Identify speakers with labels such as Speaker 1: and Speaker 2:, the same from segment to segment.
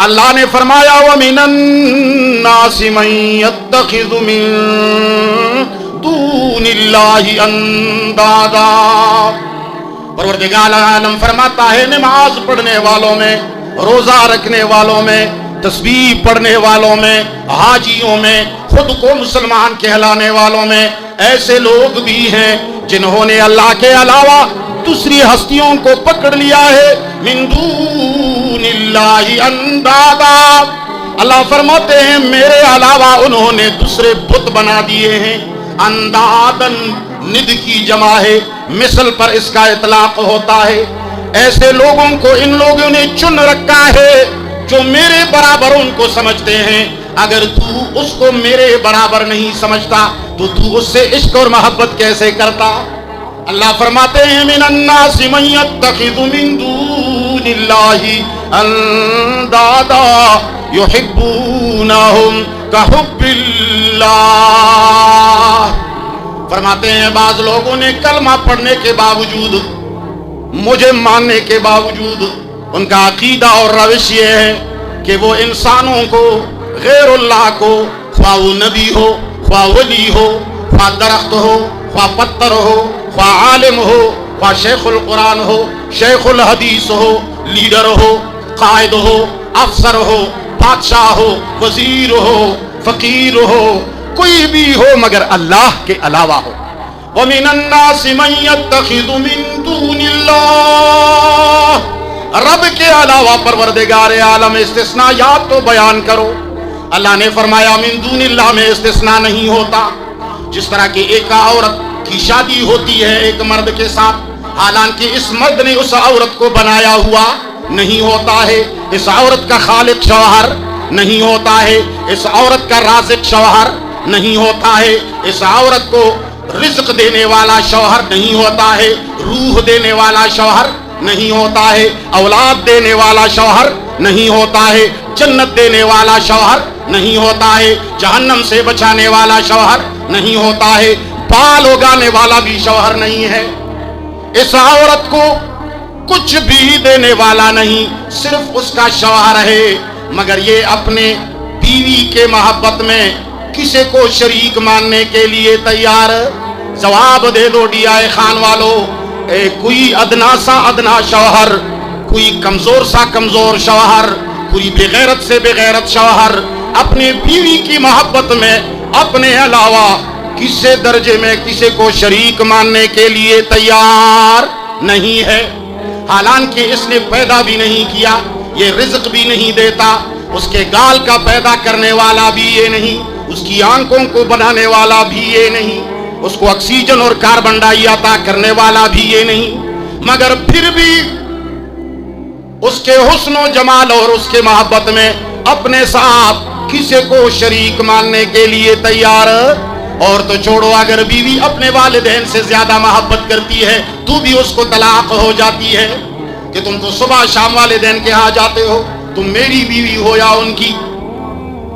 Speaker 1: اللہ نے فرمایا وَمِنَ النَّاسِ مَن يَتَّخِذُ مِن دُونِ اللَّهِ أَندَادًا۔ پروردگار عالم فرماتا ہے نماز پڑھنے والوں میں، روزہ رکھنے والوں میں، تسبیح پڑھنے والوں میں، حاجیوں میں، خود کو مسلمان کہلانے والوں میں ایسے لوگ بھی ہیں جنہوں نے اللہ کے علاوہ دوسری ہستیوں کو پکڑ لیا ہے، من دون اللہ اندادا۔ اللہ فرماتے ہیں میرے علاوہ انہوں نے دوسرے بت بنا دیے ہیں۔ اندادن ند کی جمع ہے، مثل پر اس کا اطلاق ہوتا ہے۔ ایسے لوگوں کو ان لوگوں نے چن رکھا ہے جو میرے برابر ان کو سمجھتے ہیں۔ اگر تو اس کو میرے برابر نہیں سمجھتا تو تو اس سے عشق اور محبت کیسے کرتا؟ اللہ فرماتے ہیں من الناس من يتخذ من دون اللہ اندادا یحبونہم کحب اللہ۔ فرماتے ہیں بعض لوگوں نے کلمہ پڑھنے کے باوجود، مجھے ماننے کے باوجود، ان کا عقیدہ اور روش یہ ہے کہ وہ انسانوں کو، غیر اللہ کو، خواہ وہ نبی ہو، خواہ ولی ہو، خواہ درخت ہو، خواہ پتھر ہو، خواہ عالم ہو، خواہ شیخ القرآن ہو، شیخ الحدیث ہو، لیڈر ہو، قائد ہو، افسر ہو، بادشاہ ہو، وزیر ہو، فقیر ہو، کوئی بھی ہو مگر اللہ کے علاوہ ہو۔ وَمِنَ النَّاسِ مَن يَتَّخِذُ مِن دُونِ اللَّهِ، رب کے علاوہ پروردگار عالم استثناءات تو بیان کرو۔ اللہ نے فرمایا من دون اللہ میں استثناء نہیں ہوتا۔ جس طرح کہ ایک عورت کی شادی ہوتی ہے ایک مرد کے ساتھ، حالانکہ اس مرد نے اس عورت کو بنایا ہوا نہیں ہوتا ہے، اس عورت کا خالق شوہر نہیں ہوتا ہے، اس عورت کا رازق شوہر نہیں ہوتا ہے، اس عورت کو رزق دینے والا شوہر نہیں ہوتا ہے، روح دینے والا شوہر نہیں ہوتا ہے، اولاد دینے والا شوہر نہیں ہوتا ہے، جنت دینے والا شوہر نہیں ہوتا ہے، جہنم سے بچانے والا شوہر نہیں ہوتا ہے، بال اگانے والا بھی شوہر نہیں ہے۔ اس عورت کو کچھ بھی دینے والا نہیں، صرف اس کا شوہر ہے، مگر یہ اپنے بیوی کے محبت میں کسی کو شریک ماننے کے لیے تیار۔ جواب دے دو ڈی آئی خان والو، کوئی ادنا سا ادنا شوہر، کوئی کمزور سا کمزور شوہر، کوئی بغیرت سے بغیرت شوہر اپنے بیوی کی محبت میں اپنے علاوہ کسی درجے میں کسی کو شریک ماننے کے لیے تیار نہیں ہے، حالانکہ اس نے پیدا بھی نہیں کیا، یہ رزق بھی نہیں دیتا، اس کے گال کا پیدا کرنے والا بھی یہ نہیں، اس کی آنکھوں کو بنانے والا بھی یہ نہیں، اس کو آکسیجن اور کاربن ڈائی عطا کرنے والا بھی یہ نہیں، مگر پھر بھی اس کے حسن و جمال اور اس کے محبت میں اپنے ساتھ کسی کو شریک ماننے کے لیے تیار۔ اور تو چھوڑو، اگر بیوی اپنے والدین سے زیادہ محبت کرتی ہے تو بھی اس کو طلاق ہو جاتی ہے کہ تم تو صبح شام والدین کے ہاں جاتے ہو، تم میری بیوی ہو یا ان کی،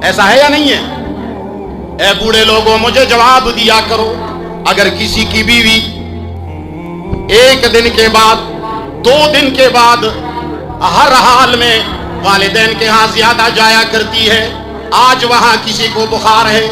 Speaker 1: ایسا ہے یا نہیں ہے؟ اے بوڑھے لوگوں مجھے جواب دیا کرو، اگر کسی کی بیوی ایک دن کے بعد، 2 دن کے بعد ہر حال میں والدین کے ہاں زیادہ جایا کرتی ہے، آج وہاں کسی کو بخار ہے،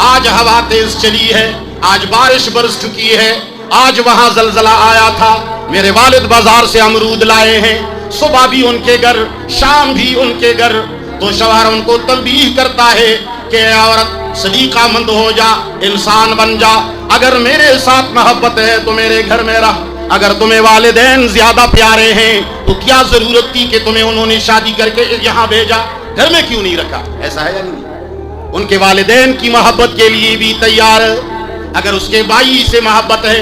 Speaker 1: آج ہوا تیز چلی ہے، آج بارش برس چکی ہے، آج وہاں زلزلہ آیا تھا، میرے والد بازار سے امرود لائے ہیں، صبح بھی ان کے گھر شام بھی ان کے گھر، تو شوہر ان کو تنبیہ کرتا ہے کہ اے عورت سلیقہ مند ہو جا، انسان بن جا، اگر میرے ساتھ محبت ہے تو میرے گھر میں رہ، اگر تمہیں والدین زیادہ پیارے ہیں تو کیا ضرورت تھی کہ تمہیں انہوں نے شادی کر کے یہاں بھیجا، گھر میں کیوں نہیں رکھا؟ ایسا ہے یا نہیں؟ ان کے والدین کی محبت کے لیے بھی تیار، اگر اس کے بھائی سے محبت ہے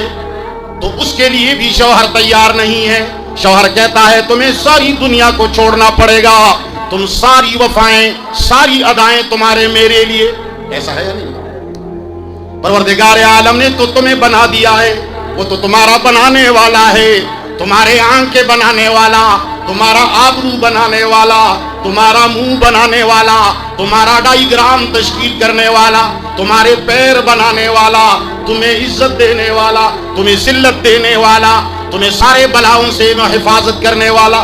Speaker 1: تو اس کے لیے بھی شوہر تیار نہیں ہے، شوہر کہتا ہے تمہیں ساری دنیا کو چھوڑنا پڑے گا، تم ساری وفائیں ساری ادائیں تمہارے میرے لیے، ایسا ہے یا نہیں؟ پروردگار عالم نے تو تمہیں بنا دیا ہے، وہ تو تمہارا بنانے والا ہے، تمہارے آنکھیں بنانے والا، تمہارا آبرو بنانے والا، تمہارا منہ بنانے والا، تمہارا ڈائیگرام تشکیل کرنے والا، تمہارے پیر بنانے والا، تمہیں عزت دینے والا، تمہیں ذلت دینے والا، تمہیں سارے بلاؤں سے حفاظت کرنے والا،